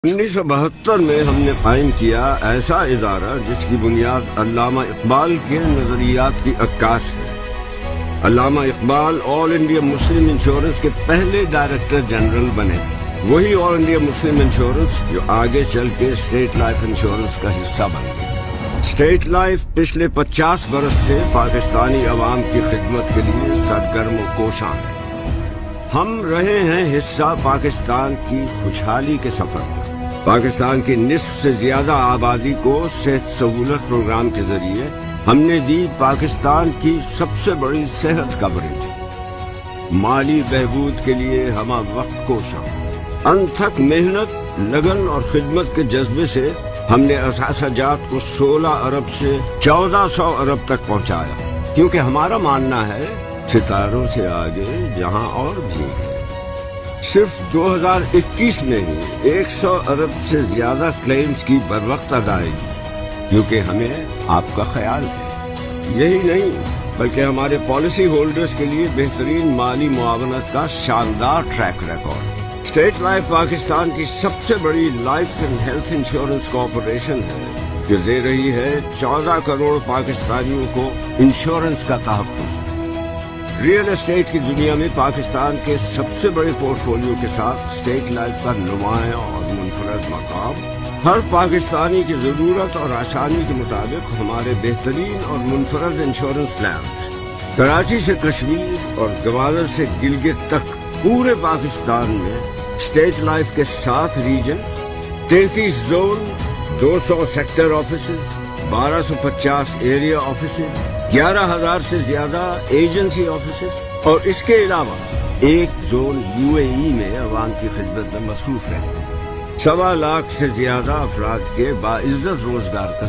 1972 میں ہم نے قائم کیا ایسا ادارہ جس کی بنیاد علامہ اقبال کے نظریات کی عکاس ہے۔ علامہ اقبال آل انڈیا مسلم انشورنس کے پہلے ڈائریکٹر جنرل بنے، وہی آل انڈیا مسلم انشورنس جو آگے چل کے اسٹیٹ لائف انشورنس کا حصہ بن گئی۔ اسٹیٹ لائف پچھلے 50 برس سے پاکستانی عوام کی خدمت کے لیے سرگرم و کوشاں ہے۔ ہم رہے ہیں حصہ پاکستان کی خوشحالی کے سفر میں۔ پاکستان کی نصف سے زیادہ آبادی کو صحت سہولت پروگرام کے ذریعے ہم نے دی پاکستان کی سب سے بڑی صحت کوریج۔ مالی بہبود کے لیے ہم وقت کوشاں، انتھک محنت، لگن اور خدمت کے جذبے سے ہم نے اثاثہ جات کو 16 ارب سے 1400 ارب تک پہنچایا، کیونکہ ہمارا ماننا ہے ستاروں سے آگے جہاں اور بھی ہے۔ صرف 2021 میں ہی 100 ارب سے زیادہ کلیمز کی بروقت ادائیگی، کیونکہ ہمیں آپ کا خیال ہے۔ یہی نہیں بلکہ ہمارے پالیسی ہولڈرز کے لیے بہترین مالی معاونت کا شاندار track record. State life Pakistan کی سب سے بڑی life and health insurance corporation ہے، جو دے رہی ہے 14 کروڑ پاکستانیوں کو انشورنس کا تحفظ۔ ریئل اسٹیٹ کی دنیا میں پاکستان کے سب سے بڑے پورٹ فولیو کے ساتھ اسٹیٹ لائف کا نمایاں اور منفرد مقام۔ ہر پاکستانی کی ضرورت اور آسانی کے مطابق ہمارے بہترین اور منفرد انشورنس پلان، کراچی سے کشمیر اور گوادر سے گلگت تک پورے پاکستان میں اسٹیٹ لائف کے 7 region, 33 zone, 200 sector offices, 1250 area offices, 11,000 سے زیادہ ایجنسی آفیسز اور اس کے علاوہ ایک زون UAE میں عوام کی خدمت میں مصروف رہتے ہیں۔ 1.25 لاکھ سے زیادہ افراد کے باعزت روزگار کا